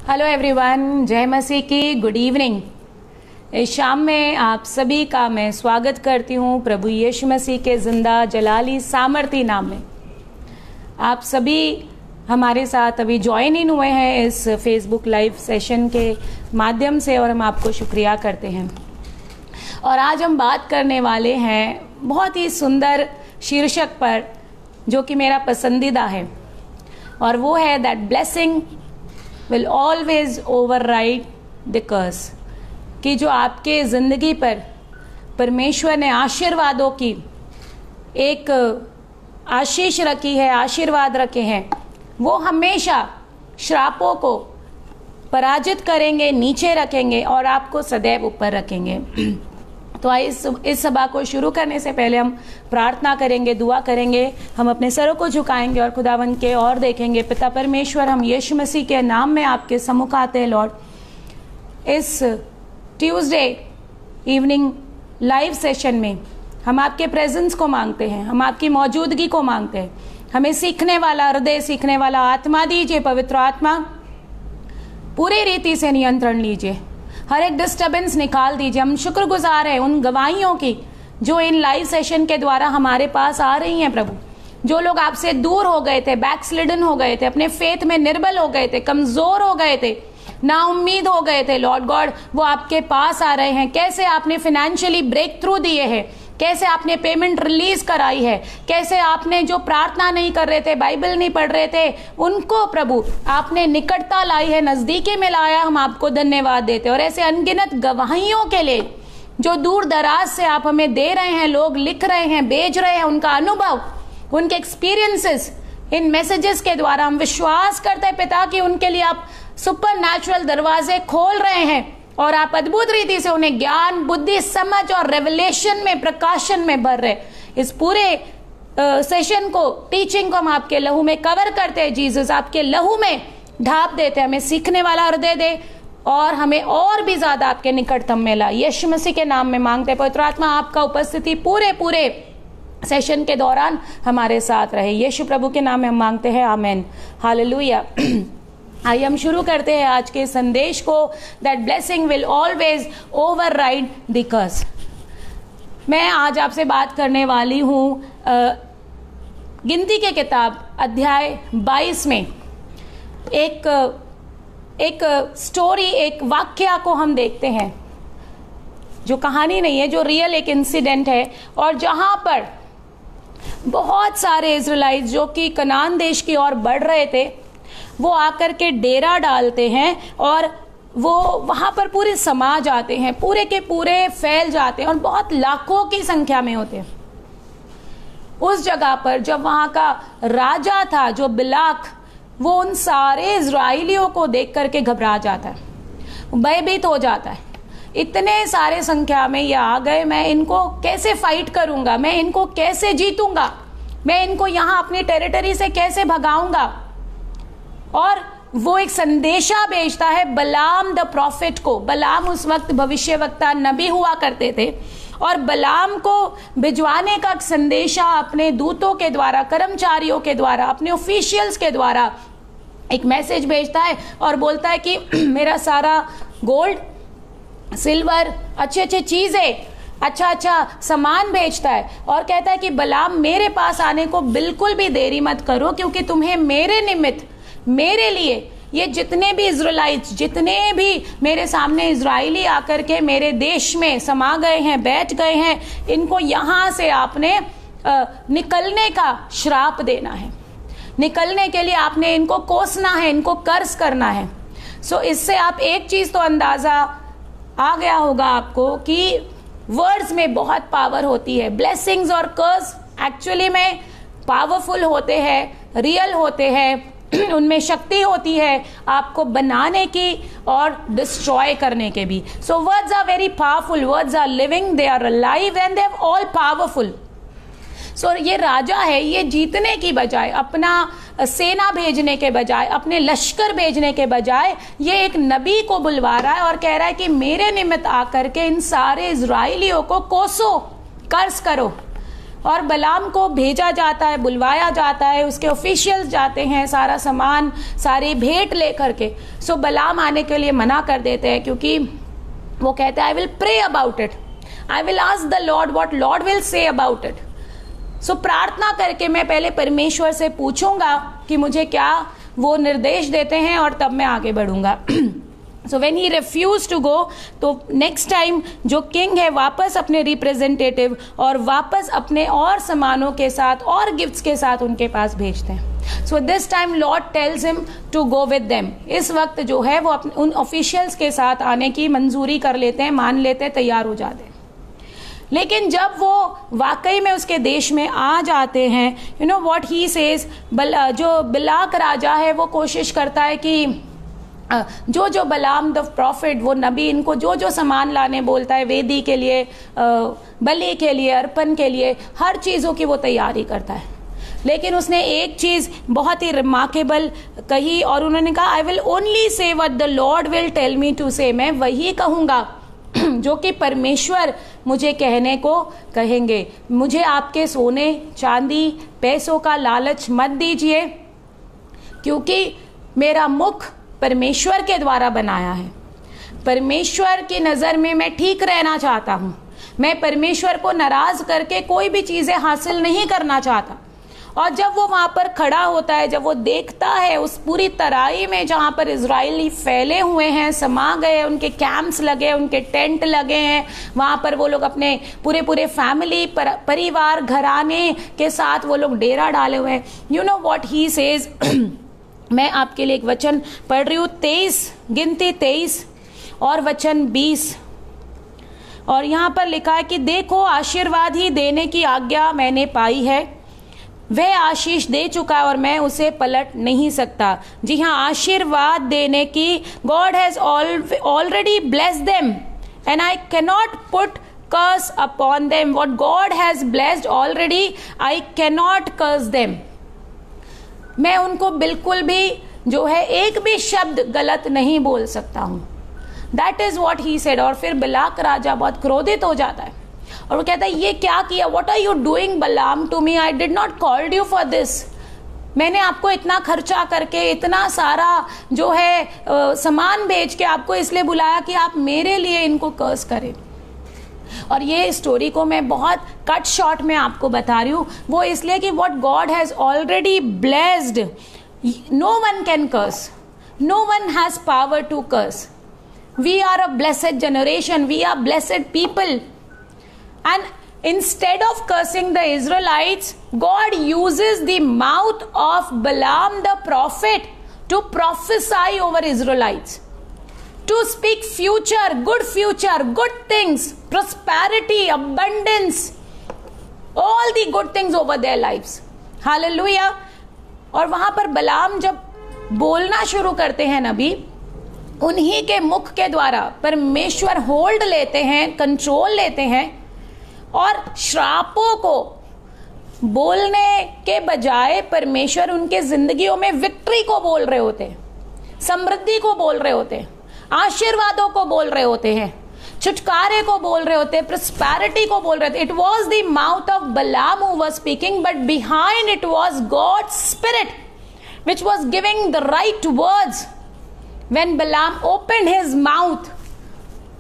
Hello everyone, जय मसीह की good evening. इस शाम में आप सभी का मैं स्वागत करती हूँ प्रभु यीशु मसीह के जिंदा जलाली सामर्थी नाम में। आप सभी हमारे साथ अभी ज्वाइन इन हुए हैं इस फेसबुक लाइव सेशन के माध्यम से और हम आपको शुक्रिया करते हैं। और आज हम बात करने वाले हैं बहुत ही सुंदर शीर्षक पर जो कि मेरा पसंदीदा है, और वो है that blessing will always override the curse. कि जो आपके ज़िंदगी पर परमेश्वर ने आशीर्वादों की एक आशीष रखी है, आशीर्वाद रखे हैं, वो हमेशा श्रापों को पराजित करेंगे, नीचे रखेंगे और आपको सदैव ऊपर रखेंगे। तो इस सभा को शुरू करने से पहले हम प्रार्थना करेंगे, दुआ करेंगे। हम अपने सरों को झुकाएंगे और खुदावंद के और देखेंगे। पिता परमेश्वर, हम यीशु मसीह के नाम में आपके सम्मुख आते हैं लॉर्ड। इस ट्यूसडे इवनिंग लाइव सेशन में हम आपके प्रेजेंस को मांगते हैं, हम आपकी मौजूदगी को मांगते हैं। हमें सीखने वाला हृदय, सीखने वाला आत्मा दीजिए। पवित्र आत्मा, पूरी रीति से नियंत्रण लीजिए, हर एक डिस्टर्बेंस निकाल दीजिए। हम शुक्रगुजार हैं उन गवाहियों की जो इन लाइव सेशन के द्वारा हमारे पास आ रही हैं प्रभु। जो लोग आपसे दूर हो गए थे, बैकस्लिडन हो गए थे, अपने फेथ में निर्बल हो गए थे, कमजोर हो गए थे, ना उम्मीद हो गए थे, लॉर्ड गॉड वो आपके पास आ रहे हैं। कैसे आपने फाइनेंशियली ब्रेक थ्रू दिए हैं, कैसे आपने पेमेंट रिलीज कराई है, कैसे आपने जो प्रार्थना नहीं कर रहे थे, बाइबल नहीं पढ़ रहे थे, उनको प्रभु आपने निकटता लाई है, नजदीकी में लाया। हम आपको धन्यवाद देते हैं। और ऐसे अनगिनत गवाहियों के लिए जो दूर दराज से आप हमें दे रहे हैं, लोग लिख रहे हैं, भेज रहे हैं, उनका अनुभव, उनके एक्सपीरियंसेस इन मैसेजेस के द्वारा हम विश्वास करते हैं पिता कि उनके लिए आप सुपर नेचुरल दरवाजे खोल रहे हैं और आप अद्भुत रीति से उन्हें ज्ञान, बुद्धि, समझ और रेवलेशन में, प्रकाशन में भर रहे। इस पूरे सेशन को, टीचिंग को हम आपके लहू में कवर करते हैं। जीसस, आपके लहू में ढाप देते हैं। हमें सीखने वाला हृदय दे और हमें और भी ज्यादा आपके निकटतम में ला। यीशु मसीह के नाम में मांगते हैं। पवित्र आत्मा, आपका उपस्थिति पूरे सेशन के दौरान हमारे साथ रहे। यीशु प्रभु के नाम में हम मांगते हैं, आमीन, हालेलुया। आइए हम शुरू करते हैं आज के संदेश को, that blessing will always override the curse. मैं आज आपसे बात करने वाली हूँ गिनती के किताब अध्याय 22 में एक स्टोरी, एक वाक्या को हम देखते हैं जो कहानी नहीं है, जो रियल एक इंसिडेंट है। और जहां पर बहुत सारे इजराइलीट जो कि कनान देश की ओर बढ़ रहे थे, वो आकर के डेरा डालते हैं और वो वहां पर पूरे समाज आते हैं, पूरे के पूरे फैल जाते हैं और बहुत लाखों की संख्या में होते हैं। उस जगह पर जब वहां का राजा था जो बिलाक, वो उन सारे इजराइलियों को देख करके घबरा जाता है, भयभीत हो जाता है। इतने सारे संख्या में ये आ गए, मैं इनको कैसे फाइट करूंगा, मैं इनको कैसे जीतूंगा, मैं इनको यहां अपनी टेरिटरी से कैसे भगाऊंगा। और वो एक संदेशा भेजता है बलाम द प्रॉफिट को। बलाम उस वक्त भविष्यवक्ता नबी हुआ करते थे और बलाम को भिजवाने का संदेशा अपने दूतों के द्वारा, कर्मचारियों के द्वारा, अपने ऑफिशियल्स के द्वारा एक मैसेज भेजता है और बोलता है कि मेरा सारा गोल्ड, सिल्वर, अच्छे चीजें, अच्छा सामान भेजता है और कहता है कि बलाम मेरे पास आने को बिल्कुल भी देरी मत करो, क्योंकि तुम्हें मेरे निमित्त, मेरे लिए, ये जितने भी इजराइलिट्स, जितने भी मेरे सामने इजराइली आकर के मेरे देश में समा गए हैं, बैठ गए हैं, इनको यहां से आपने निकलने का श्राप देना है। निकलने के लिए आपने इनको कोसना है, इनको कर्ज करना है। सो इससे आप एक चीज तो अंदाजा आ गया होगा आपको कि वर्ड्स में बहुत पावर होती है। ब्लेसिंग्स और कर्ज एक्चुअली में पावरफुल होते हैं, रियल होते हैं, उनमें शक्ति होती है आपको बनाने की और डिस्ट्रॉय करने के भी। So words are very powerful, words are living, they are alive and they are all powerful. So ये राजा है, ये जीतने की बजाय, अपना सेना भेजने के बजाय, अपने लश्कर भेजने के बजाय, ये एक नबी को बुलवा रहा है और कह रहा है कि मेरे निमित्त आकर के इन सारे इजराइलियों को कोसो, कर्ज करो। और बलाम को भेजा जाता है, बुलवाया जाता है, उसके ऑफिशियल्स जाते हैं सारा सामान, सारी भेंट लेकर के। सो बलाम आने के लिए मना कर देते हैं, क्योंकि वो कहते हैं I will pray about it, I will ask the Lord what Lord will say about it. So प्रार्थना करके मैं पहले परमेश्वर से पूछूंगा कि मुझे क्या वो निर्देश देते हैं, और तब मैं आगे बढ़ूंगा। So when he refuse to go, तो नेक्स्ट टाइम जो किंग है वापस अपने रिप्रेजेंटेटिव और वापस अपने और सामानों के साथ और गिफ्ट्स के साथ उनके पास भेजते हैं। So this time Lord tells him to go with them. इस वक्त जो है वो उन ऑफिशियल्स के साथ आने की मंजूरी कर लेते हैं, मान लेते हैं, तैयार हो जाते हैं। लेकिन जब वो वाकई में उसके देश में आ जाते हैं, you know what he says, जो बिलाक राजा है वो कोशिश करता है कि जो बलाम द प्रॉफिट, वो नबी, इनको जो सामान लाने बोलता है वेदी के लिए, बलि के लिए, अर्पण के लिए, हर चीज़ों की वो तैयारी करता है। लेकिन उसने एक चीज़ बहुत ही रिमार्केबल कही, और उन्होंने कहा I will only say what the Lord will tell me to say. मैं वही कहूँगा जो कि परमेश्वर मुझे कहने को कहेंगे। मुझे आपके सोने चांदी पैसों का लालच मत दीजिए, क्योंकि मेरा मुख परमेश्वर के द्वारा बनाया है। परमेश्वर की नज़र में मैं ठीक रहना चाहता हूँ। मैं परमेश्वर को नाराज करके कोई भी चीज़ें हासिल नहीं करना चाहता। और जब वो वहाँ पर खड़ा होता है, जब वो देखता है उस पूरी तराई में जहाँ पर इजराइली फैले हुए हैं, समा गए, उनके कैंप्स लगे, उनके टेंट लगे हैं, वहाँ पर वो लोग अपने पूरे फैमिली परिवार घराने के साथ वो लोग डेरा डाले हुए हैं। You know what he says, मैं आपके लिए एक वचन पढ़ रही हूँ, 23 गिनती 23 और वचन 20। और यहाँ पर लिखा है कि देखो आशीर्वाद ही देने की आज्ञा मैंने पाई है, वह आशीष दे चुका है और मैं उसे पलट नहीं सकता। जी हाँ, आशीर्वाद देने की, God has already blessed them and I cannot put curse upon them. What God has blessed already, I cannot curse them. मैं उनको बिल्कुल भी जो है एक भी शब्द गलत नहीं बोल सकता हूं। That is what he said. और फिर बिलाक राजा बहुत क्रोधित हो जाता है और वो कहता है ये क्या किया, what are you doing Balaam to me, I did not called you for this. मैंने आपको इतना खर्चा करके, इतना सारा जो है सामान बेच के आपको इसलिए बुलाया कि आप मेरे लिए इनको कर्स करें। और ये स्टोरी को मैं बहुत कट शॉर्ट में आपको बता रही हूँ, वो इसलिए कि what God has already blessed, no one can curse, no one has power to curse. We are a blessed generation, we are blessed people, and instead of cursing the Israelites, God uses the mouth of Balaam the prophet to prophesy over Israelites, to speak future, good things, prosperity, abundance, all the good things over their lives. Hallelujah. और वहां पर बलाम जब बोलना शुरू करते हैं नबी, उन्हीं के मुख के द्वारा परमेश्वर होल्ड लेते हैं, कंट्रोल लेते हैं, और श्रापों को बोलने के बजाय परमेश्वर उनके जिंदगियों में विक्ट्री को बोल रहे होते हैं, समृद्धि को बोल रहे होते हैं, आशीर्वादों को बोल रहे होते हैं, छुटकारे को बोल रहे होते हैं, प्रॉस्पेरिटी को बोल रहे थे। It was the mouth of Balaam who was speaking, but behind it was God's spirit which was giving the right words when Balaam opened his mouth.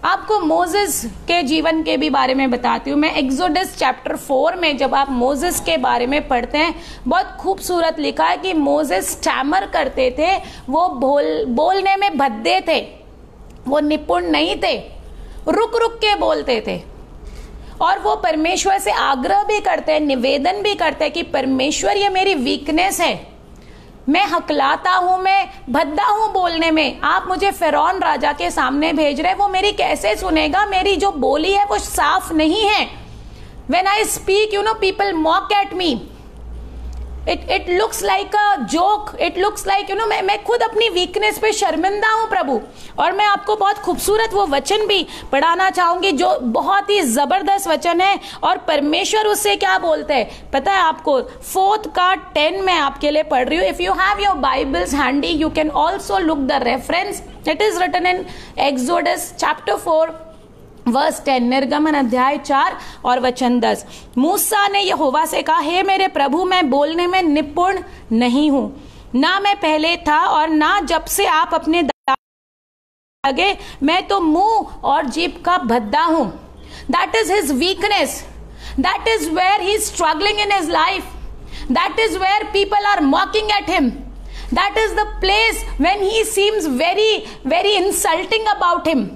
आपको मोजेस के जीवन के भी बारे में बताती हूँ मैं। एक्सोडस चैप्टर 4 में जब आप मोजेस के बारे में पढ़ते हैं, बहुत खूबसूरत लिखा है कि मोजेस स्टैमर करते थे, वो बोलने में भद्दे थे, वो निपुण नहीं थे, रुक रुक के बोलते थे। और वो परमेश्वर से आग्रह भी करते, निवेदन भी करते कि परमेश्वर ये मेरी वीकनेस है, मैं हकलाता हूं, मैं भद्दा हूं बोलने में, आप मुझे फिरौन राजा के सामने भेज रहे, वो मेरी कैसे सुनेगा, मेरी जो बोली है वो साफ नहीं है। When I speak, you know, people mock at me. It looks like a joke. It looks like, you know, मैं खुद अपनी वीकनेस पे शर्मिंदा हूं प्रभु। और मैं आपको बहुत खूबसूरत वो वचन भी पढ़ाना चाहूंगी जो बहुत ही जबरदस्त वचन है, और परमेश्वर उससे क्या बोलते हैं पता है आपको। 4 का 10 मैं आपके लिए पढ़ रही हूँ। If you have your Bibles handy, you can also look the reference. It is written in Exodus chapter 4 verse 10, निर्गमन अध्याय 4 और वचन 10। मूसा ने यहोवा से कहा, हे मेरे प्रभु, मैं बोलने में निपुण नहीं हूं, ना मैं पहले था और ना जब से आप अपने लगे, मैं तो मुंह और जीभ का भद्दा हूं। That is his weakness, that is where he is struggling in his life, that is where people are mocking at him, that is the place when he seems very very insulting about him.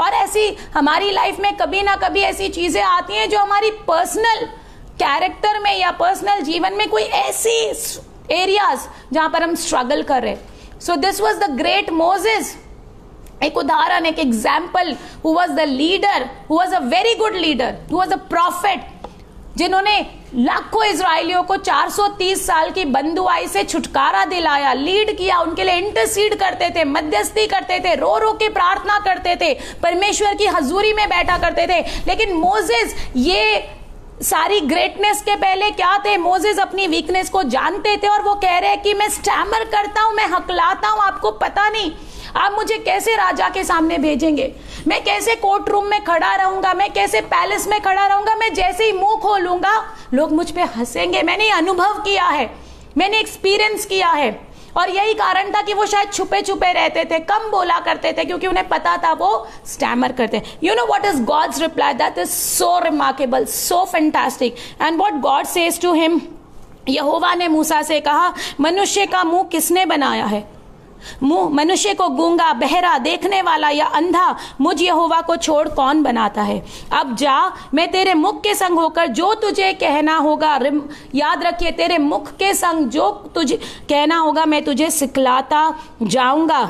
और ऐसी हमारी life में कभी ना कभी ऐसी चीजें आती हैं जो हमारी पर्सनल कैरेक्टर में या पर्सनल जीवन में कोई ऐसी एरियाज जहां पर हम स्ट्रगल कर रहे। So this was the great Moses, एक उदाहरण, एक example, who was the leader, who was a very good leader, who was a profit, जिन्होंने लाखों इजराइलियों को 430 साल की बंधुआई से छुटकारा दिलाया, लीड किया, उनके लिए इंटरसीड करते थे, मध्यस्थी करते थे, रो रो के प्रार्थना करते थे, परमेश्वर की हजूरी में बैठा करते थे। लेकिन मोसेस ये सारी ग्रेटनेस के पहले क्या थे? मोसेस अपनी वीकनेस को जानते थे और वो कह रहे हैं कि मैं स्टैमर करता हूं, मैं हकलाता हूं, आपको पता नहीं आप मुझे कैसे राजा के सामने भेजेंगे, मैं कैसे कोर्ट रूम में खड़ा रहूंगा, मैं कैसे पैलेस में खड़ा रहूंगा, मैं जैसे ही मुंह खोलूंगा लोग मुझ पे हंसेंगे। मैंने अनुभव किया है, मैंने एक्सपीरियंस किया है। और यही कारण था कि वो शायद छुपे छुपे रहते थे, कम बोला करते थे, क्योंकि उन्हें पता था वो स्टैमर करते। You know what is God's reply? That is so remarkable, so fantastic. And what God says to him, यहोवा ने मूसा से कहा, मनुष्य का मुंह किसने बनाया है? मुंह मनुष्य को गूंगा, बहरा, देखने वाला या अंधा मुझ यहोवा को छोड़ कौन बनाता है? अब जा, मैं तेरे मुख के संग होकर जो तुझे कहना होगा, याद रखिए, तेरे मुख के संग जो तुझे कहना होगा मैं तुझे सिखलाता जाऊंगा।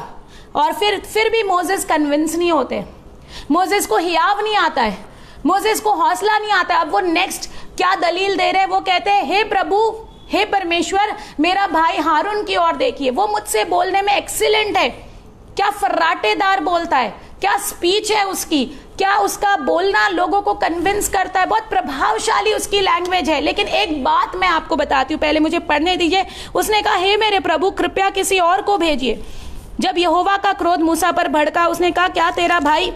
और फिर भी मोसेस कन्विंस नहीं होते, मोसेस को हियाव नहीं आता है, मोसेस को हौसला नहीं आता। अब वो नेक्स्ट क्या दलील दे रहे हैं? वो कहते हैं, हे प्रभु, हे परमेश्वर, मेरा भाई हारून की ओर देखिए, वो मुझसे बोलने में एक्सीलेंट है, क्या फर्राटेदार बोलता है, क्या स्पीच है उसकी, क्या उसका बोलना लोगों को कन्विंस करता है, बहुत प्रभावशाली उसकी लैंग्वेज है। लेकिन एक बात मैं आपको बताती हूँ, पहले मुझे पढ़ने दीजिए। उसने कहा, हे मेरे प्रभु, कृपया किसी और को भेजिए। जब यहोवा का क्रोध मूसा पर भड़का, उसने कहा, क्या तेरा भाई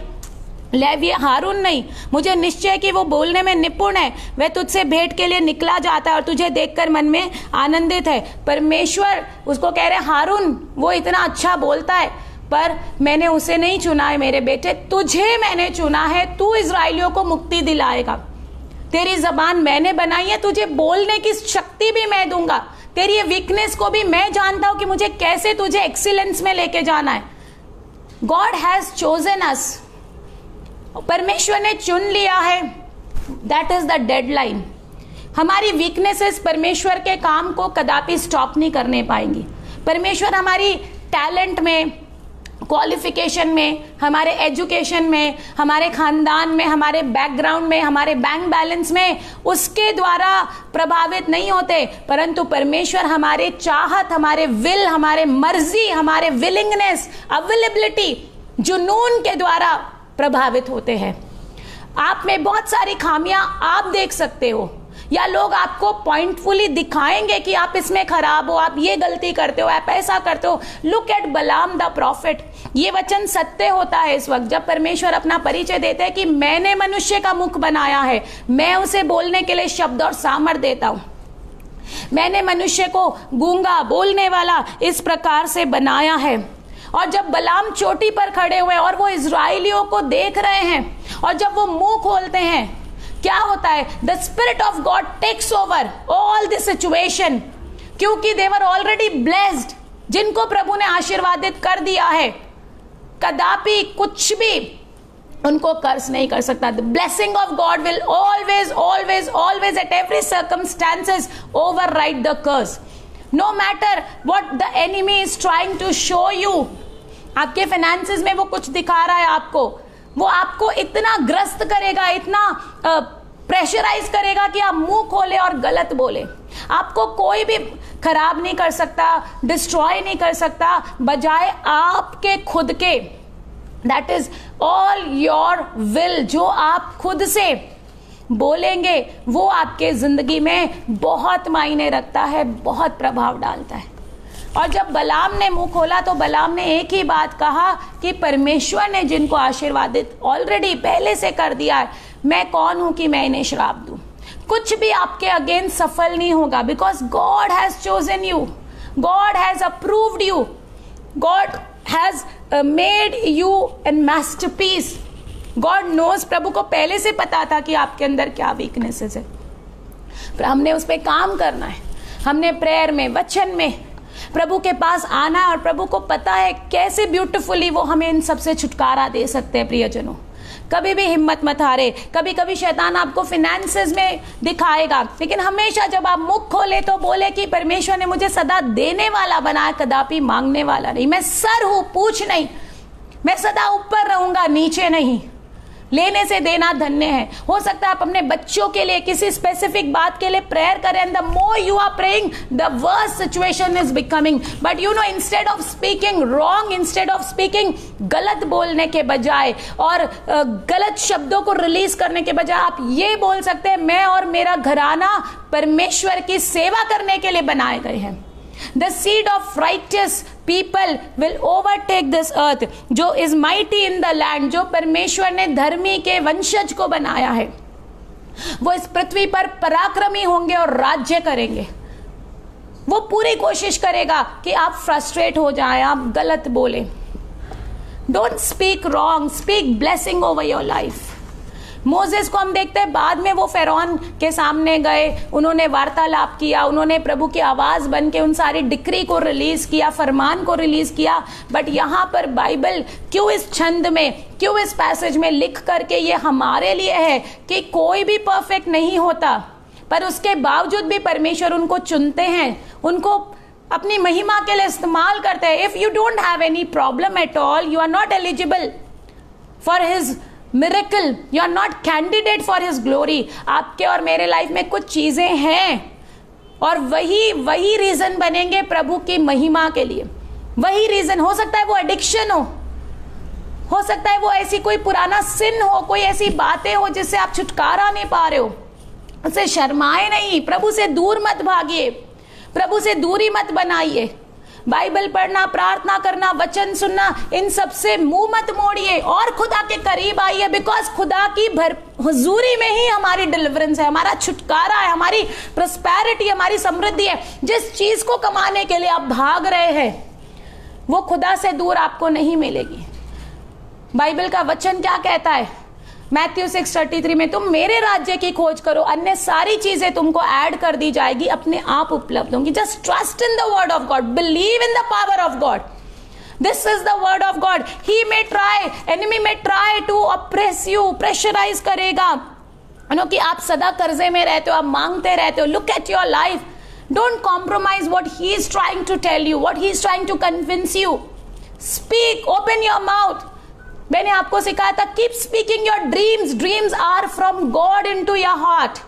लेवी हारून नहीं? मुझे निश्चय कि वो बोलने में निपुण है, वह तुझसे भेंट के लिए निकला जाता है और तुझे देखकर मन में आनंदित है। परमेश्वर उसको कह रहे, हारून वो इतना अच्छा बोलता है, पर मैंने उसे नहीं चुना है मेरे बेटे, तुझे मैंने चुना है, तू इजराइलियों को मुक्ति दिलाएगा। तेरी जबान मैंने बनाई है, तुझे बोलने की शक्ति भी मैं दूंगा, तेरी वीकनेस को भी मैं जानता हूं कि मुझे कैसे तुझे एक्सीलेंस में लेके जाना है। गॉड हैज चोजन अस, परमेश्वर ने चुन लिया है, दैट इज द डेडलाइन। हमारी वीकनेसेस परमेश्वर के काम को कदापि स्टॉप नहीं करने पाएंगी। परमेश्वर हमारी टैलेंट में, क्वालिफिकेशन में, हमारे एजुकेशन में, हमारे खानदान में, हमारे बैकग्राउंड में, हमारे बैंक बैलेंस में, उसके द्वारा प्रभावित नहीं होते, परंतु परमेश्वर हमारे चाहत, हमारे विल, हमारे मर्जी, हमारे विलिंगनेस, अवेलेबिलिटी, जुनून के द्वारा प्रभावित होते हैं। आप में बहुत सारी खामियां आप देख सकते हो, या लोग आपको पॉइंटफुली दिखाएंगे कि आप इसमें खराब हो, आप ये गलती करते हो, आप ऐसा करते हो। लुक एट बलाम द प्रॉफिट। ये वचन सत्य होता है इस वक्त जब परमेश्वर अपना परिचय देते हैं कि मैंने मनुष्य का मुख बनाया है, मैं उसे बोलने के लिए शब्द और सामर्थ देता हूं। मैंने मनुष्य को गूंगा, बोलने वाला इस प्रकार से बनाया है। और जब बलाम चोटी पर खड़े हुए और वो इजराइलियों को देख रहे हैं, और जब वो मुंह खोलते हैं, क्या होता है? The spirit of God takes over all this situation, क्योंकि दे वर ऑलरेडी ब्लेस्ड। जिनको प्रभु ने आशीर्वादित कर दिया है, कदापि कुछ भी उनको कर्ज नहीं कर सकता। The blessing of God will always always always at every circumstances override the curse, no matter what the enemy is trying to show you. आपके फाइनेंसेस में वो कुछ दिखा रहा है आपको, वो आपको इतना ग्रस्त करेगा, इतना प्रेशराइज करेगा कि आप मुंह खोले और गलत बोले। आपको कोई भी खराब नहीं कर सकता, डिस्ट्रॉय नहीं कर सकता, बजाय आपके खुद के, that is all your will, जो आप खुद से बोलेंगे वो आपके जिंदगी में बहुत मायने रखता है, बहुत प्रभाव डालता है। और जब बलाम ने मुंह खोला तो बलाम ने एक ही बात कहा कि परमेश्वर ने जिनको आशीर्वादित ऑलरेडी पहले से कर दिया है, मैं कौन हूं कि मैं इन्हें श्राप दूं। कुछ भी आपके अगेंस्ट सफल नहीं होगा, because God has chosen you, God has approved you, God has made you an masterpiece. God knows, प्रभु को पहले से पता था कि आपके अंदर क्या वीकनेसेस है, पर हमने उस पर काम करना है। हमने प्रेयर में, वचन में प्रभु के पास आना है, और प्रभु को पता है कैसे ब्यूटीफुली वो हमें इन सबसे छुटकारा दे सकते हैं। प्रियजनों, कभी भी हिम्मत मत हारे। कभी कभी शैतान आपको फिनेंसेस में दिखाएगा, लेकिन हमेशा जब आप मुख खोले तो बोले कि परमेश्वर ने मुझे सदा देने वाला बनाया, कदापि मांगने वाला नहीं। मैं सर हूं, पूछ नहीं। मैं सदा ऊपर रहूंगा, नीचे नहीं। लेने से देना धन्य है। हो सकता है आप अपने बच्चों के लिए किसी स्पेसिफिक बात के लिए प्रेयर करें, and the more you are praying the worse situation is becoming. But you know, instead of speaking wrong, instead of speaking गलत बोलने के बजाय और गलत शब्दों को रिलीज करने के बजाय आप ये बोल सकते हैं, मैं और मेरा घराना परमेश्वर की सेवा करने के लिए बनाए गए हैं। The seed of righteous people will overtake this earth, जो is mighty in the land, जो परमेश्वर ने धर्मी के वंशज को बनाया है, वो इस पृथ्वी पर पराक्रमी होंगे और राज्य करेंगे। वो पूरी कोशिश करेगा कि आप फ्रस्ट्रेट हो जाएं, आप गलत बोलें। Don't speak wrong, speak blessing over your life. Moses को हम देखते हैं, बाद में वो फेरौन के सामने गए, उन्होंने वार्तालाप किया, उन्होंने प्रभु की आवाज बन के उन सारी डिक्री को रिलीज किया, फरमान को रिलीज किया। बट यहाँ पर बाइबल क्यों इस छंद में, क्यों इस पैसेज में लिख करके ये हमारे लिए है कि कोई भी परफेक्ट नहीं होता, पर उसके बावजूद भी परमेश्वर उनको चुनते हैं, उनको अपनी महिमा के लिए इस्तेमाल करते हैं। If you don't have any problem at all, you are not eligible for his miracle, you are not candidate for his glory. आपके और मेरे लाइफ में कुछ चीजें हैं, और वही रीजन बनेंगे प्रभु की महिमा के लिए। वही रीजन हो सकता है, वो एडिक्शन हो सकता है वो ऐसी कोई पुराना सिन हो, कोई ऐसी बातें हो जिससे आप छुटकारा नहीं पा रहे हो। उससे शर्माए नहीं, प्रभु से दूर मत भागिए, प्रभु से दूरी मत बनाइए। बाइबल पढ़ना, प्रार्थना करना, वचन सुनना, इन सब से मुंह मत मोड़िए और खुदा के करीब आइए, बिकॉज खुदा की हुजूरी में ही हमारी डिलीवरेंस है, हमारा छुटकारा है, हमारी प्रोस्पेरिटी, हमारी समृद्धि है। जिस चीज को कमाने के लिए आप भाग रहे हैं, वो खुदा से दूर आपको नहीं मिलेगी। बाइबल का वचन क्या कहता है? मैथ्यू 6:33 में, तुम मेरे राज्य की खोज करो, अन्य सारी चीजें तुमको ऐड कर दी जाएगी, अपने आप उपलब्ध होंगी। Just trust in the word of God, believe in the power of God. This is the word of God. He may try, enemy may try to oppress you, pressurize करेगा, कि आप सदा कर्जे में रहते हो, आप मांगते रहते हो। Look at your life, don't compromise what he is trying to tell you, what he is trying to convince you. Speak, open your mouth. मैंने आपको सिखाया था, keep speaking your dreams. Dreams are from God into your heart,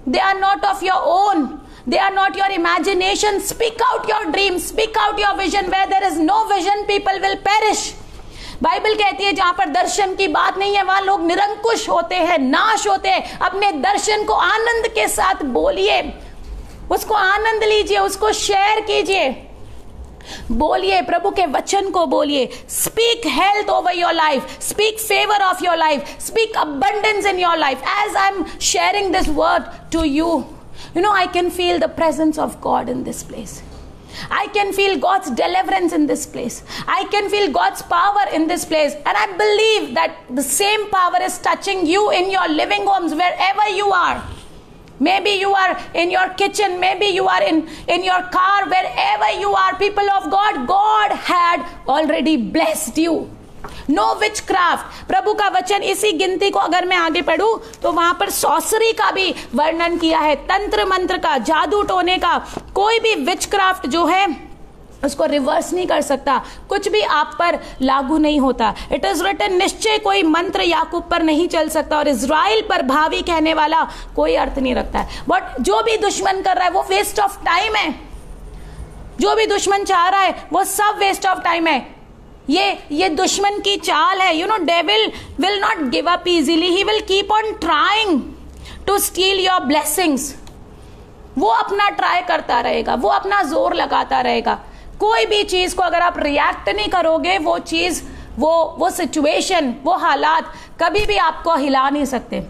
they are not of your own, they are not your imagination. Speak out your dreams, speak out your vision. Where there is no vision, people will perish. Bible कहती है, जहां पर दर्शन की बात नहीं है, वहां लोग निरंकुश होते हैं, नाश होते हैं। अपने दर्शन को आनंद के साथ बोलिए, उसको आनंद लीजिए, उसको शेयर कीजिए, बोलिए, प्रभु के वचन को बोलिए। Speak health over your life, speak favour of your life, speak abundance in your life. As I am sharing this word to you, you know, I can feel the presence of God in this place. I can feel God's deliverance in this place. I can feel God's power in this place. And I believe that the same power is touching you in your living homes, wherever you are. Maybe you are in your kitchen, maybe you are in your car, wherever you are, people of God, God had already blessed you. No witchcraft. प्रभु का वचन इसी गिनती को अगर मैं आगे पढ़ूं तो वहां पर सॉसरी का भी वर्णन किया है, तंत्र मंत्र का, जादू टोने का। कोई भी विचक्राफ्ट जो है उसको रिवर्स नहीं कर सकता, कुछ भी आप पर लागू नहीं होता। इट इज रिटन, निश्चय कोई मंत्र याकूब पर नहीं चल सकता, और इजराइल पर भावी कहने वाला कोई अर्थ नहीं रखता है। बट जो भी दुश्मन कर रहा है वो वेस्ट ऑफ टाइम है, जो भी दुश्मन चाह रहा है वो सब वेस्ट ऑफ टाइम है। ये दुश्मन की चाल है। You know, devil will not give up easily, he will keep on trying to steal your blessings. वो अपना ट्राई करता रहेगा, वो अपना जोर लगाता रहेगा। कोई भी चीज को अगर आप रिएक्ट नहीं करोगे, वो चीज, वो सिचुएशन, वो हालात कभी भी आपको हिला नहीं सकते।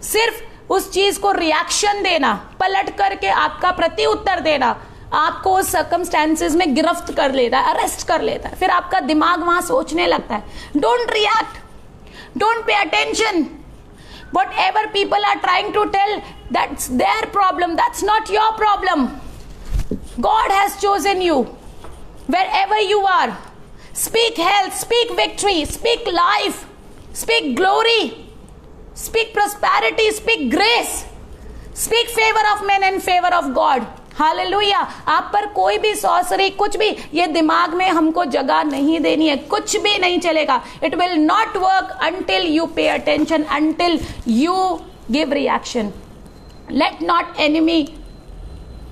सिर्फ उस चीज को रिएक्शन देना, पलट करके आपका प्रति उत्तर देना, आपको उस सर्कमस्टेंसेस में गिरफ्त कर लेता है, अरेस्ट कर लेता है। फिर आपका दिमाग वहां सोचने लगता है। Don't react, don't pay attention. Whatever people are trying to tell, that's their problem, that's not your problem. God has chosen you wherever you are. Speak health, speak victory, speak life, speak glory, speak prosperity, speak grace, speak favor of men and favor of God. Hallelujah. आप पर कोई भी sorcery, कुछ भी, ये दिमाग में हमको जगह नहीं देनी है, कुछ भी नहीं चलेगा। It will not work until you pay attention, until you give reaction. Let not enemy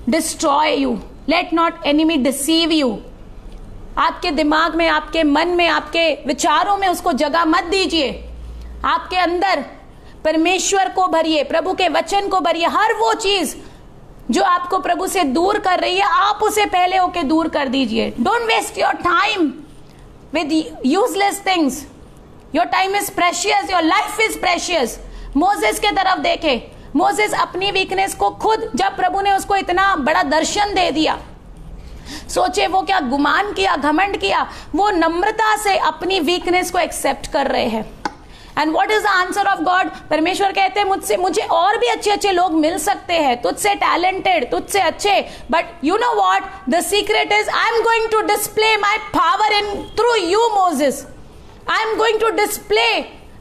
destroy you, let not enemy deceive you. आपके दिमाग में, आपके मन में, आपके विचारों में उसको जगह मत दीजिए। आपके अंदर परमेश्वर को भरिए, प्रभु के वचन को भरिए। हर वो चीज जो आपको प्रभु से दूर कर रही है, आप उसे पहले होके दूर कर दीजिए। Don't waste your time with useless things. Your time is precious, your life is precious. Moses के तरफ देखे, मोसेस अपनी वीकनेस को खुद, जब प्रभु ने उसको इतना बड़ा दर्शन दे दिया, सोचे वो क्या गुमान किया, घमंड किया, वो नम्रता से अपनी वीकनेस को एक्सेप्ट कर रहे हैं। And what is the answer of God? परमेश्वर कहते हैं मुझे और भी अच्छे अच्छे लोग मिल सकते हैं, तुझसे टैलेंटेड, तुझसे अच्छे, but you know what, the secret is I am going to display my power in through you Moses. I am going to display,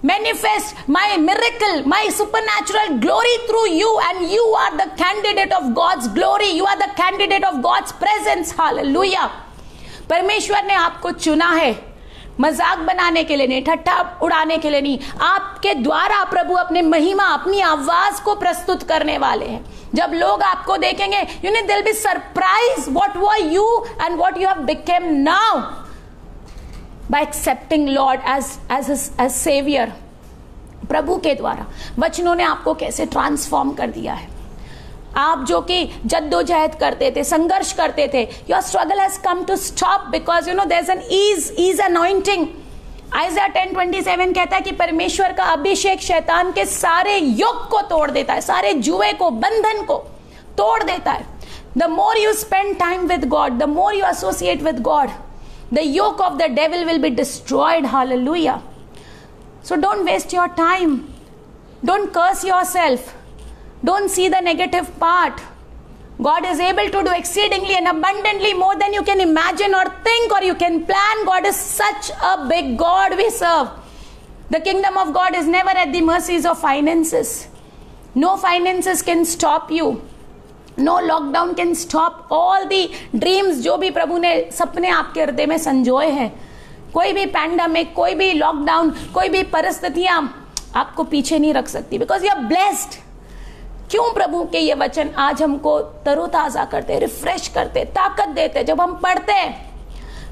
manifest my miracle, my supernatural glory through you, and you are the candidate of God's glory, you are the candidate of God's presence. Hallelujah. परमेश्वर ने आपको चुना है मजाक बनाने के लिए नहीं, ठट्ठा उड़ाने के लिए नहीं। आपके द्वारा प्रभु अपने महिमा, अपनी आवाज को प्रस्तुत करने वाले हैं। जब लोग आपको देखेंगे, you know, they'll be surprised what were you and what you have become now by accepting Lord as Savior. प्रभु के द्वारा वचनों ने आपको कैसे ट्रांसफॉर्म कर दिया है। आप जो कि जद्दोजहद करते थे, संघर्ष करते थे, your struggle has come to stop because you know there is an ease anointing. Isaiah 10:27 कहता है कि परमेश्वर का अभिषेक शैतान के सारे युग को तोड़ देता है, सारे जुए को, बंधन को तोड़ देता है। The more you spend time with God, the more you associate with God, the yoke of the devil will be destroyed. Hallelujah. So don't waste your time, don't curse yourself, don't see the negative part. God is able to do exceedingly and abundantly more than you can imagine or think or you can plan. God is such a big God we serve. The kingdom of God is never at the mercies of finances. No finances can stop you. No lockdown can stop all the dreams जो भी प्रभु ने सपने आपके हृदय में संजोए हैं। कोई भी पैंडेमिक, कोई भी लॉकडाउन, कोई भी परिस्थितियां आपको पीछे नहीं रख सकती, बिकॉज यू आर ब्लेस्ड। क्यों? प्रभु के ये वचन आज हमको तरोताजा करते, रिफ्रेश करते, ताकत देते जब हम पढ़ते हैं,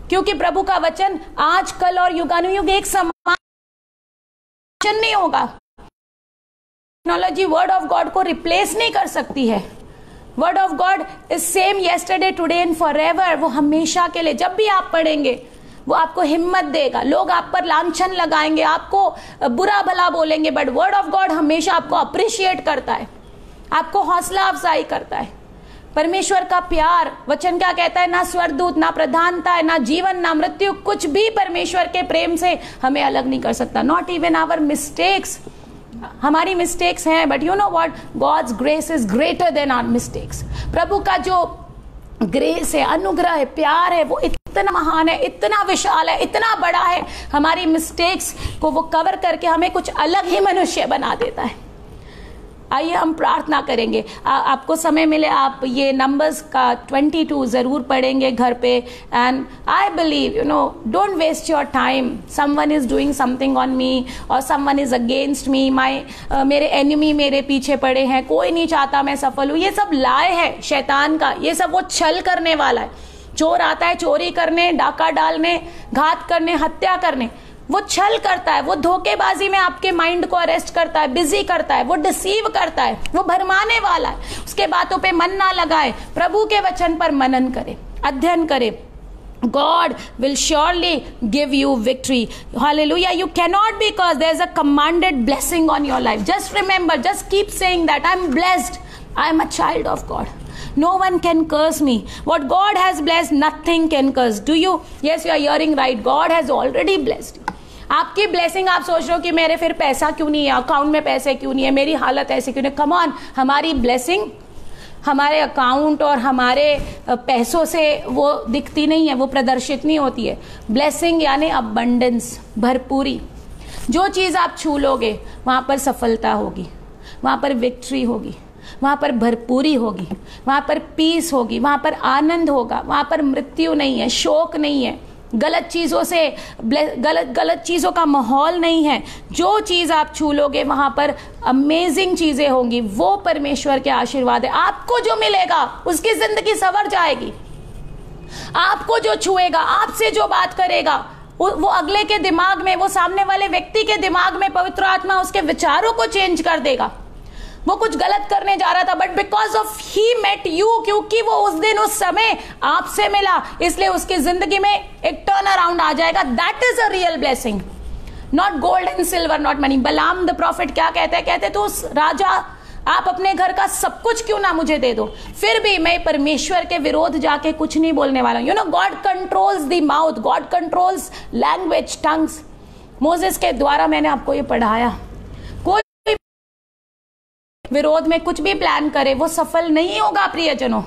क्योंकि प्रभु का वचन आज, कल और युगानुयुग एक समान नहीं होगा। टेक्नोलॉजी वर्ड ऑफ गॉड को रिप्लेस नहीं कर सकती है। Word of God is same yesterday, today and forever. वो हमेशा के लिए, जब भी आप पढ़ेंगे वो आपको हिम्मत देगा। लोग आप पर लांछन लगाएंगे, आपको बुरा भला बोलेंगे, बट वर्ड ऑफ गॉड हमेशा आपको अप्रिशिएट करता है, आपको हौसला अफजाई करता है। परमेश्वर का प्यार, वचन क्या कहता है? ना स्वर्गदूत, ना प्रधानता है, ना जीवन, ना मृत्यु, कुछ भी परमेश्वर के प्रेम से हमें अलग नहीं कर सकता। Not even our mistakes. हमारी मिस्टेक्स हैं, but you know what, God's grace is greater than our mistakes. प्रभु का जो ग्रेस है, अनुग्रह है, प्यार है, वो इतना महान है, इतना विशाल है, इतना बड़ा है, हमारी मिस्टेक्स को वो कवर करके हमें कुछ अलग ही मनुष्य बना देता है। आइए हम प्रार्थना करेंगे। आपको समय मिले आप ये नंबर्स का 22 जरूर पढ़ेंगे घर पे। And I believe, you know, don't waste your time. Someone is doing something on me और समवन इज अगेंस्ट मी। मेरे एनिमी मेरे पीछे पड़े हैं, कोई नहीं चाहता मैं सफल हूं। ये सब लाए है शैतान का, ये सब वो छल करने वाला है। चोर आता है चोरी करने, डाका डालने, घात करने, हत्या करने। वो छल करता है, वो धोखेबाजी में आपके माइंड को अरेस्ट करता है, बिजी करता है, वो डिसीव करता है, वो भरमाने वाला है। उसके बातों पे मन ना लगाए, प्रभु के वचन पर मनन करे, अध्ययन करे, God will surely give you victory. Hallelujah. You cannot be cursed. There is a commanded blessing on your life. Just remember, just keep saying that I'm blessed. I'm a child of God. No one can curse me. What God has blessed, nothing can curse. Do you? Yes, you are hearing right. God has already blessed you. आपकी blessing आप सोच रहे हो कि मेरे फिर पैसा क्यों नहीं है, अकाउंट में पैसे क्यों नहीं है, मेरी हालत ऐसे क्यों नहीं. कम ऑन, हमारी ब्लेसिंग हमारे अकाउंट और हमारे पैसों से वो दिखती नहीं है, वो प्रदर्शित नहीं होती है. ब्लेसिंग यानी अबंडेंस, भरपूरी. जो चीज़ आप छू लोगे वहाँ पर सफलता होगी, वहाँ पर विक्ट्री होगी, वहाँ पर भरपूरी होगी, वहाँ पर पीस होगी, वहाँ पर आनंद होगा, वहाँ पर मृत्यु नहीं है, शोक नहीं है, गलत चीज़ों से गलत चीज़ों का माहौल नहीं है. जो चीज़ आप छू लोगे वहाँ पर अमेजिंग चीज़ें होंगी. वो परमेश्वर के आशीर्वाद है. आपको जो मिलेगा उसकी जिंदगी संवर जाएगी. आपको जो छुएगा, आपसे जो बात करेगा, वो अगले के दिमाग में, वो सामने वाले व्यक्ति के दिमाग में पवित्र आत्मा उसके विचारों को चेंज कर देगा. वो कुछ गलत करने जा रहा था, but because of he met you, क्योंकि वो उस दिन उस समय आपसे मिला, इसलिए उसकी जिंदगी में एक टर्न अराउंड आ जाएगा. That is a real blessing, not gold and silver, not money. बलाम द प्रॉफिट क्या कहते तो राजा, आप अपने घर का सब कुछ क्यों ना मुझे दे दो, फिर भी मैं परमेश्वर के विरोध जाके कुछ नहीं बोलने वाला हूं. You know, God controls the mouth, God controls language, tongues. Moses के द्वारा मैंने आपको ये पढ़ाया. विरोध में कुछ भी प्लान करे वो सफल नहीं होगा प्रियजनों.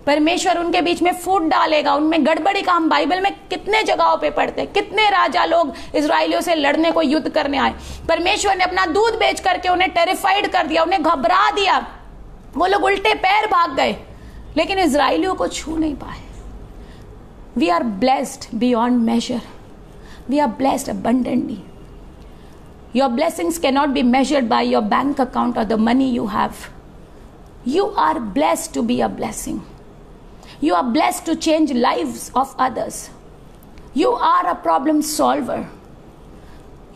परमेश्वर उनके बीच में फूट डालेगा, उनमें गड़बड़ी का हम बाइबल में कितने जगहों पे पढ़ते हैं. कितने राजा लोग इजराइलियों से लड़ने को, युद्ध करने आए, परमेश्वर ने अपना दूध बेच करके उन्हें टेरिफाइड कर दिया, उन्हें घबरा दिया. वो लोग उल्टे पैर भाग गए, लेकिन इजराइलियों को छू नहीं पाए. We are blessed beyond measure. We are blessed abundantly. Your blessings cannot be measured by your bank account or the money you have. You are blessed to be a blessing. You are blessed to change lives of others. You are a problem solver.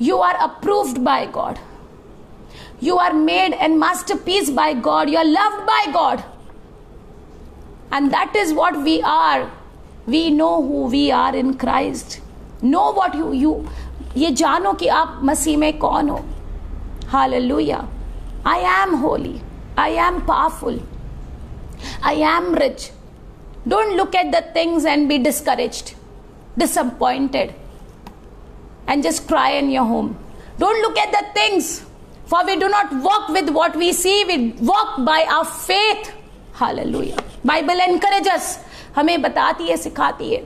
You are approved by God. You are made and masterpiece by God. You are loved by God. And that is what we are. We know who we are in Christ. Know what you ये जानो कि आप मसीह में कौन हो. Hallelujah. I am holy, I am powerful, I am rich. Don't look at the things and be discouraged, disappointed and just cry in your home. Don't look at the things, for we do not walk with what we see, we walk by our faith. Hallelujah. Bible encourages us, हमें बताती है, सिखाती है.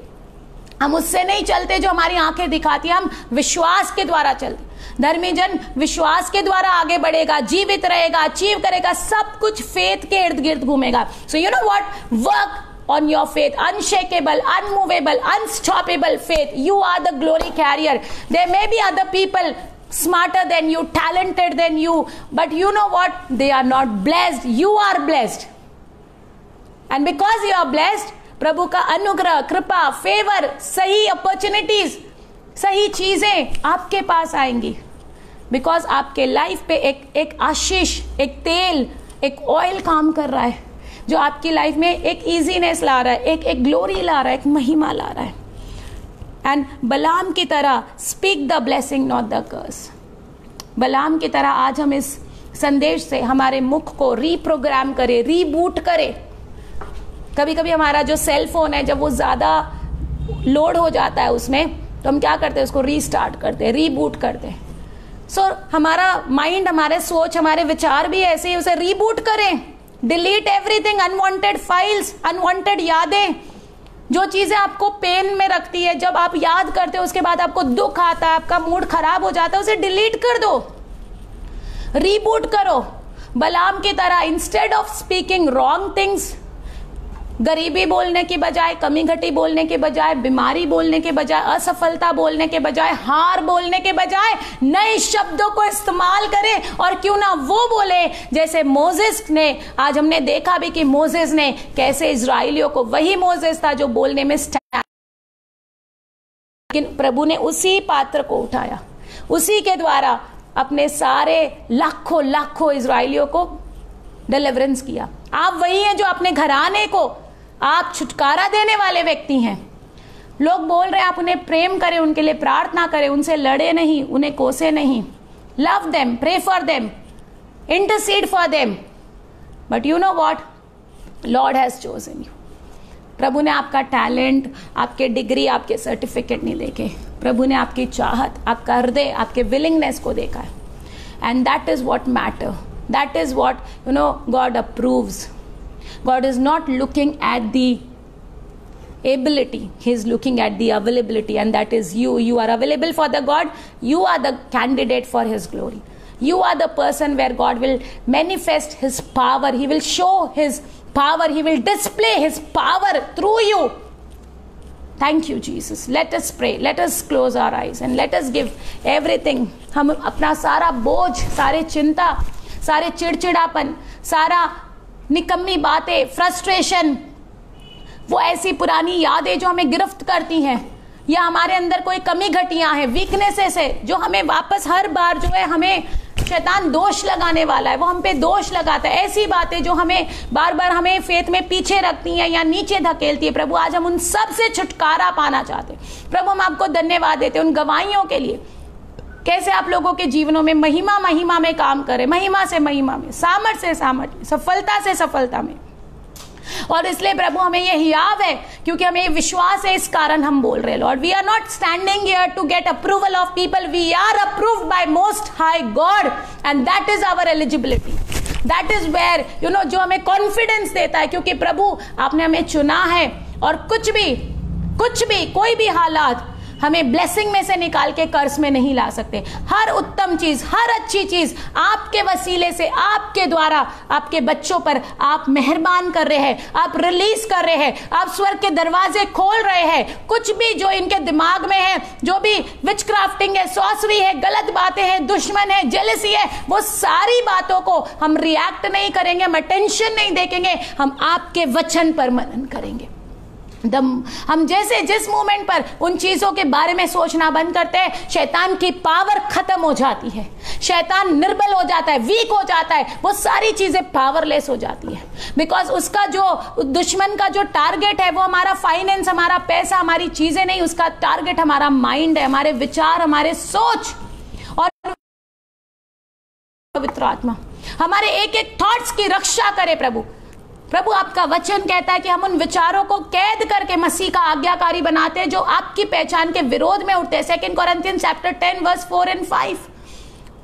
हम उससे नहीं चलते जो हमारी आंखें दिखाती है, हम विश्वास के द्वारा चलते. धर्मी जन विश्वास के द्वारा आगे बढ़ेगा, जीवित रहेगा, अचीव करेगा, सब कुछ फेथ के इर्द गिर्द घूमेगा. So you know what, work on your faith. Unshakeable, unmovable, unstoppable faith. You are the glory carrier. There may be other people smarter than you, talented than you, but you know what, they are not blessed. You are blessed, and because you are blessed, प्रभु का अनुग्रह, कृपा, favour, सही opportunities, सही चीजें आपके पास आएंगी. Because आपके life पे एक आशीष, एक तेल, एक ऑयल काम कर रहा है, जो आपकी लाइफ में एक इजीनेस ला रहा है, एक ग्लोरी ला रहा है, एक महिमा ला रहा है. एंड बलाम की तरह speak the blessing, not the curse. Balaam की तरह आज हम इस संदेश से हमारे मुख को रीप्रोग्राम करें, रीबूट करें. कभी कभी हमारा जो सेल फोन है, जब वो ज्यादा लोड हो जाता है उसमें, तो हम क्या करते हैं, उसको रीस्टार्ट करते हैं, रीबूट करते हैं. सो हमारा माइंड, हमारे सोच, हमारे विचार भी ऐसे ही, उसे रीबूट करें. Delete everything, unwanted files, unwanted यादें, जो चीजें आपको पेन में रखती है, जब आप याद करते हो उसके बाद आपको दुख आता है, आपका मूड खराब हो जाता है, उसे डिलीट कर दो, रीबूट करो. बलाम की तरह instead of speaking wrong things, गरीबी बोलने की बजाय, कमी घटी बोलने के बजाय, बीमारी बोलने के बजाय, असफलता बोलने के बजाय, हार बोलने के बजाय नए शब्दों को इस्तेमाल करें. और क्यों ना वो बोले जैसे मोसेस ने. आज हमने देखा भी कि मोसेस ने कैसे इजराइलियों को, वही मोसेस था जो बोलने में स्टैंड, लेकिन प्रभु ने उसी पात्र को उठाया, उसी के द्वारा अपने सारे लाखों इजराइलियों को डिलीवरेंस किया. आप वही हैं जो अपने घराने को आप छुटकारा देने वाले व्यक्ति हैं. लोग बोल रहे हैं आप उन्हें प्रेम करें, उनके लिए प्रार्थना करें, उनसे लड़े नहीं, उन्हें कोसे नहीं. Love them, pray for them, intercede for them. But you know what, Lord has chosen you. प्रभु ने आपका टैलेंट, आपके डिग्री, आपके सर्टिफिकेट नहीं देखे. प्रभु ने आपकी चाहत, आपका हृदय, आपके विलिंगनेस को देखा है. And that is what matter. That is what you know God approves. God is not looking at the ability, he is looking at the availability, and that is you. You are available for the God. You are the candidate for his glory. You are the person where God will manifest his power. He will show his power. He will display his power through you. Thank you, Jesus. Let us pray. Let us close our eyes and let us give everything. हम अपना सारा बोझ, सारे चिंता, सारे चिड़चिड़ापन, सारा निकम्मी बातें, फ्रस्ट्रेशन, वो ऐसी पुरानी यादें जो हमें गिरफ्त करती हैं, या हमारे अंदर कोई कमी घटियां हैं, वीकनेसेस है, जो हमें वापस हर बार जो है हमें शैतान दोष लगाने वाला है, वो हम पे दोष लगाता है. ऐसी बातें जो हमें बार बार हमें फेथ में पीछे रखती हैं या नीचे धकेलती है, प्रभु आज हम उन सब से छुटकारा पाना चाहते हैं. प्रभु हम आपको धन्यवाद देते हैं उन गवाहियों के लिए, कैसे आप लोगों के जीवनों में महिमा महिमा में काम करें, महिमा से महिमा में, सामर्थ से सामर्थ में, सफलता से सफलता में. और इसलिए प्रभु हमें ये हियाव है, क्योंकि हमें ये विश्वास है, इस कारण हम बोल रहे हैं. Lord, we are not standing here to get approval of people. We are approved by most high God, and that is our eligibility. That is where you know जो हमें कॉन्फिडेंस देता है, क्योंकि प्रभु आपने हमें चुना है, और कुछ भी कोई भी हालात हमें ब्लेसिंग में से निकाल के कर्ज में नहीं ला सकते. हर उत्तम चीज, हर अच्छी चीज आपके वसीले से, आपके द्वारा, आपके बच्चों पर आप मेहरबान कर रहे हैं, आप रिलीज कर रहे हैं, आप स्वर्ग के दरवाजे खोल रहे हैं. कुछ भी जो इनके दिमाग में है, जो भी विचक्राफ्टिंग है, सॉसरी है, गलत बातें हैं, दुश्मन है, जेलसी है, वो सारी बातों को हम रिएक्ट नहीं करेंगे, हम अटेंशन नहीं देखेंगे, हम आपके वचन पर मनन करेंगे. हम जैसे जिस मोमेंट पर उन चीजों के बारे में सोचना बंद करते हैं, शैतान की पावर खत्म हो जाती है, शैतान निर्बल हो जाता है, वीक हो जाता है, वो सारी चीजें पावरलेस हो जाती है. बिकॉज उसका जो दुश्मन का जो टारगेट है वो हमारा फाइनेंस, हमारा पैसा, हमारी चीजें नहीं, उसका टारगेट हमारा माइंड है, हमारे विचार, हमारे सोच और पवित्र आत्मा हमारे एक एक थॉट्स की रक्षा करे. प्रभु आपका वचन कहता है कि हम उन विचारों को कैद करके मसीह का आज्ञाकारी बनाते हैं जो आपकी पहचान के विरोध में उठते हैं. 2 कोरिन्थियंस चैप्टर 10 वर्स 4 and 5.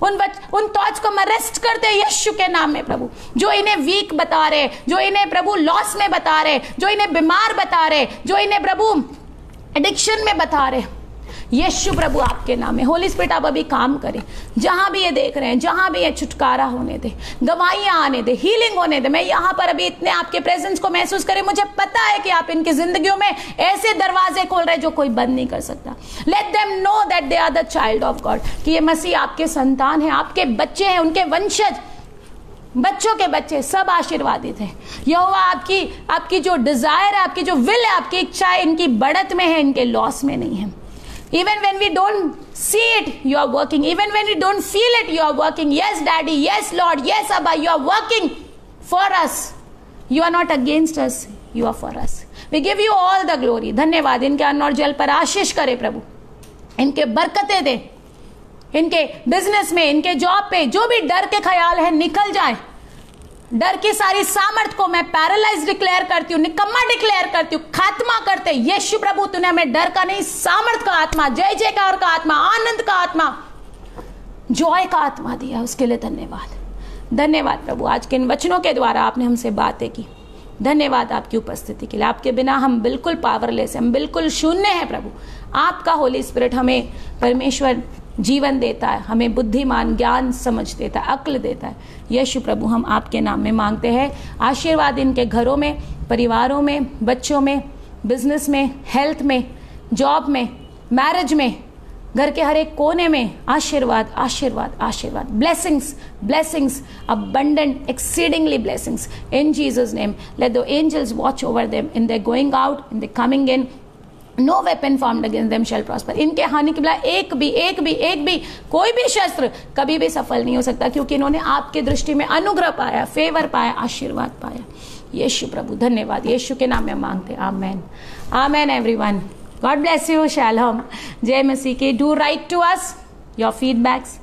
उन थॉट्स को हम अरेस्ट करते हैं यीशु के नाम में. प्रभु जो इन्हें वीक बता रहे, जो इन्हें प्रभु लॉस में बता रहे, जो इन्हें बीमार बता रहे, जो इन्हें प्रभु एडिक्शन में बता रहे, यीशु प्रभु आपके नाम में होली स्पिरिट आप अभी काम करें. जहां भी ये देख रहे हैं, जहां भी ये छुटकारा होने दे, गवाहियां आने दे, हीलिंग होने दे. मैं यहां पर अभी इतने आपके प्रेजेंस को महसूस करें. मुझे पता है कि आप इनकी जिंदगियों में ऐसे दरवाजे खोल रहे हैं जो कोई बंद नहीं कर सकता. Let them know that they are the child of God, कि ये मसीह आपके संतान है, आपके बच्चे हैं, उनके वंशज, बच्चों के बच्चे सब आशीर्वादित हैं. यहोवा आपकी जो डिजायर है, आपकी जो विल है, आपकी इच्छा है, इनकी बढ़त में है, इनके लॉस में नहीं है. Even when we don't see it, you are working. Even when we don't feel it, you are working. Yes, Daddy. Yes, Lord. Yes, Abba. You are working for us. You are not against us. You are for us. We give you all the glory. धन्यवाद. इनके अन्न और जल पर आशीष करे प्रभु. इनके बरकतें दे. इनके business में, इनके जॉब पे जो भी डर के ख्याल है निकल जाए. डर की सारी सामर्थ को मैं पैरालाइज डिक्लेयर करती हूँ, निकम्मा डिक्लेयर करती हूँ, खात्मा करते. यीशु प्रभु तूने हमें डर का नहीं, सामर्थ का आत्मा, जय जयकार का आत्मा, आनंद का आत्मा, जॉय का आत्मा दिया. उसके लिए धन्यवाद. धन्यवाद प्रभु. आज के इन वचनों के द्वारा आपने हमसे बातें की. धन्यवाद आपकी उपस्थिति के लिए. आपके बिना हम बिल्कुल पावरलेस, हम बिल्कुल शून्य हैं प्रभु. आपका होली स्पिरिट हमें परमेश्वर जीवन देता है, हमें बुद्धिमान, ज्ञान, समझ देता है, अक्ल देता है. यीशु प्रभु हम आपके नाम में मांगते हैं. आशीर्वाद इनके घरों में, परिवारों में, बच्चों में, बिजनेस में, हेल्थ में, जॉब में, मैरिज में, घर के हर एक कोने में आशीर्वाद, आशीर्वाद, आशीर्वाद. Blessings, blessings, abundant, exceedingly blessings. In Jesus' name, let the angels watch over them in their going out, in their coming in. No weapon formed against them shall prosper. इनके हानि के बिना एक भी कोई भी शस्त्र कभी भी सफल नहीं हो सकता, क्योंकि इन्होंने आपके दृष्टि में अनुग्रह पाया, फेवर पाया, आशीर्वाद पाया. यीशु प्रभु धन्यवाद. यीशु के नाम में मांगते. आमेन. आमेन everyone. God bless you. Shalom. Jai Masih ki. Do write to us your feedbacks.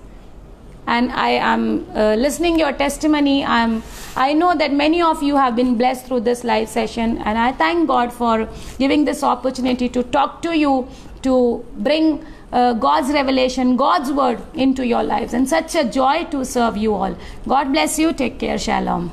And I am listening your testimony. I know that many of you have been blessed through this live session, and I thank God for giving this opportunity to talk to you, to bring God's revelation, God's word into your lives, and such a joy to serve you all. God bless you. Take care. Shalom.